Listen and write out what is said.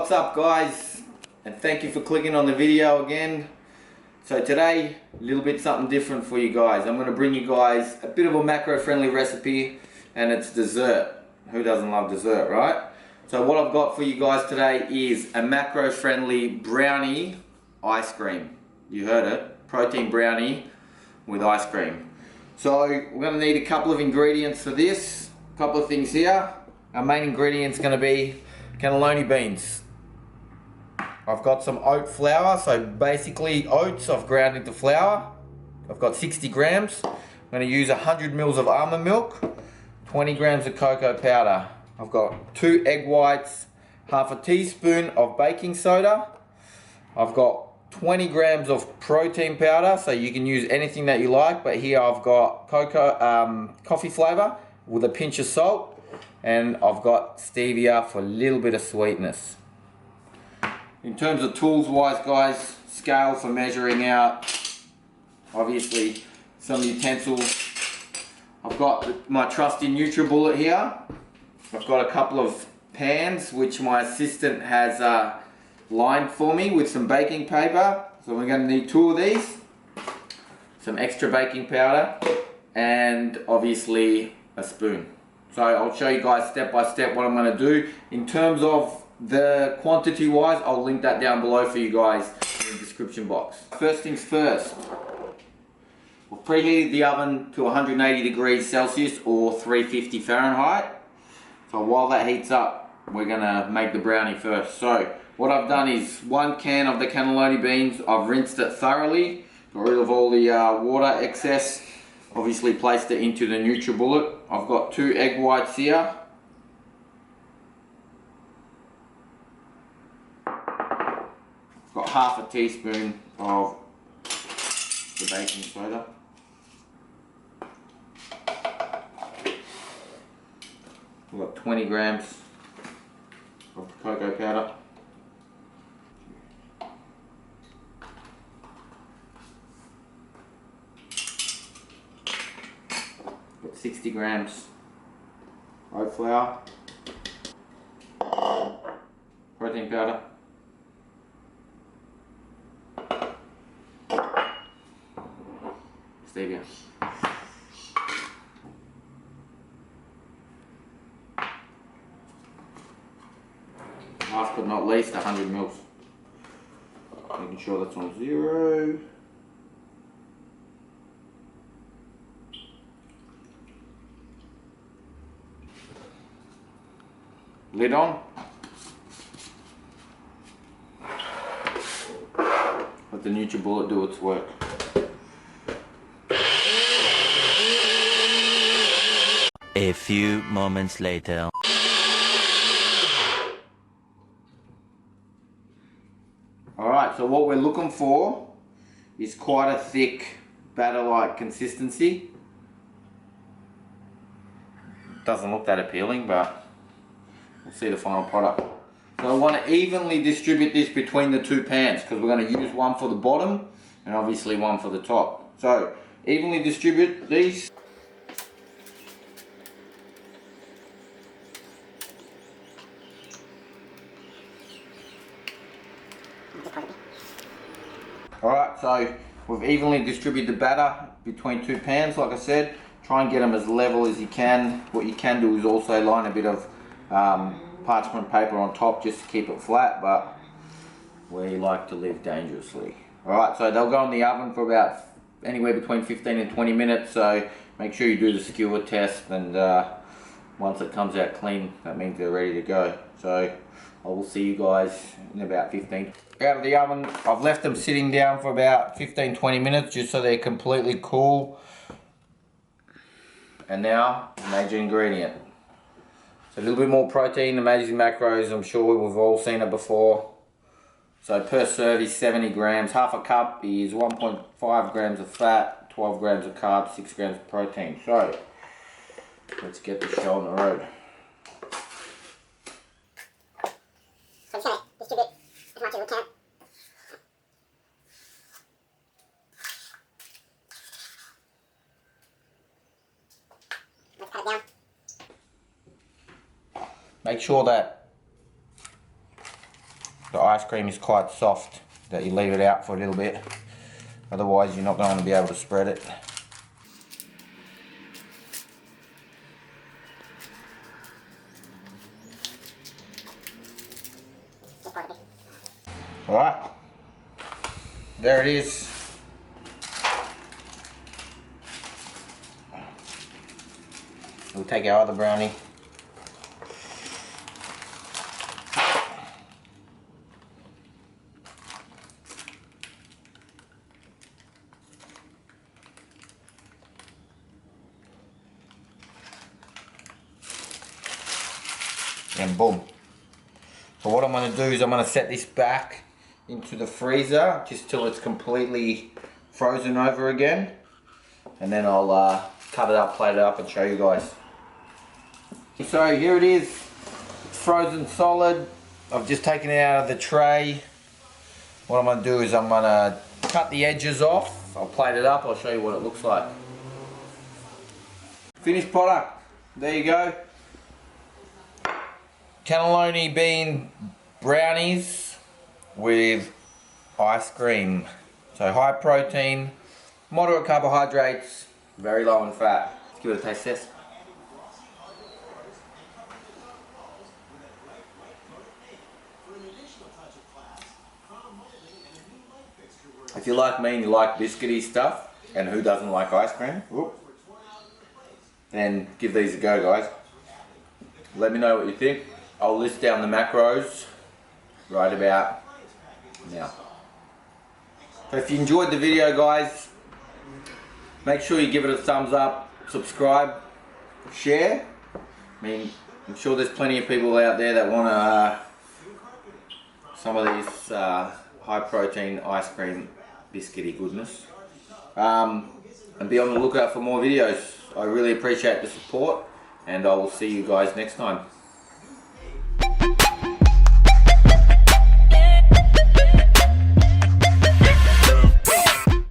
What's up guys, and thank you for clicking on the video again. So today, a little bit something different for you guys. I'm going to bring you guys a bit of a macro friendly recipe, and it's dessert. Who doesn't love dessert, right? So what I've got for you guys today is a macro friendly brownie ice cream. You heard it, protein brownie with ice cream. So we're going to need a couple of ingredients for this, a couple of things here. Our main ingredient is going to be cannellini beans. I've got some oat flour, so basically oats I've ground into flour. I've got 60 grams. I'm going to use 100 mils of almond milk, 20 grams of cocoa powder. I've got 2 egg whites, half a teaspoon of baking soda. I've got 20 grams of protein powder, so you can use anything that you like, but here I've got coffee flavor with a pinch of salt. And I've got stevia for a little bit of sweetness. In terms of tools wise guys, scale for measuring out, obviously some utensils. I've got my trusty NutriBullet here. I've got a couple of pans which my assistant has lined for me with some baking paper. So we're going to need 2 of these, some extra baking powder, and obviously a spoon. So I'll show you guys step by step what I'm going to do. In terms of the quantity wise, I'll link that down below for you guys in the description box. First things first, we'll preheat the oven to 180 degrees Celsius or 350 Fahrenheit. So while that heats up, we're going to make the brownie first. So what I've done is 1 can of the cannellini beans. I've rinsed it thoroughly, got rid of all the water excess. Obviously placed it into the NutriBullet. I've got 2 egg whites here. I've got half a teaspoon of the baking soda. I've got 20 grams of cocoa powder. 60 grams oat flour, protein powder, stevia. Last but not least, 100 mils. Making sure that's on 0. Lid on. Let the NutriBullet do its work. A few moments later. Alright, so what we're looking for is quite a thick batter-like consistency. Doesn't look that appealing, but we'll see the final product. So I want to evenly distribute this between the 2 pans because we're going to use one for the bottom and obviously one for the top. So evenly distribute these. Alright, so we've evenly distributed the batter between 2 pans, like I said. Try and get them as level as you can. What you can do is also line a bit of parchment paper on top just to keep it flat, but we like to live dangerously. Alright, so they'll go in the oven for about anywhere between 15 and 20 minutes, so make sure you do the skewer test, and once it comes out clean, that means they're ready to go. So I will see you guys in about 15. Out of the oven, I've left them sitting down for about 15-20 minutes just so they're completely cool. And now, major ingredient. So a little bit more protein, amazing macros. I'm sure we've all seen it before. So per serve is 70 grams. Half a cup is 1.5 grams of fat, 12 grams of carbs, 6 grams of protein. So let's get the show on the road. So I'm just going to distribute as much as we can. Let's cut it down. Make sure that the ice cream is quite soft, that you leave it out for a little bit. Otherwise you're not going to be able to spread it. Alright, there it is. We'll take our other brownie. And boom. So what I'm going to do is I'm going to set this back into the freezer just till it's completely frozen over again, and then I'll cut it up, plate it up and show you guys. So here it is, it's frozen solid. I've just taken it out of the tray. What I'm going to do is I'm going to cut the edges off, I'll plate it up, I'll show you what it looks like. Finished product, there you go. Cannellini bean brownies with ice cream. So high protein, moderate carbohydrates, very low in fat. Let's give it a taste test. If you like me and you like biscuity stuff, and who doesn't like ice cream, then give these a go, guys. Let me know what you think. I'll list down the macros right about now. So if you enjoyed the video, guys, make sure you give it a thumbs up, subscribe, share. I mean, I'm sure there's plenty of people out there that want some of these high protein ice cream biscuity goodness. And be on the lookout for more videos. I really appreciate the support, and I will see you guys next time.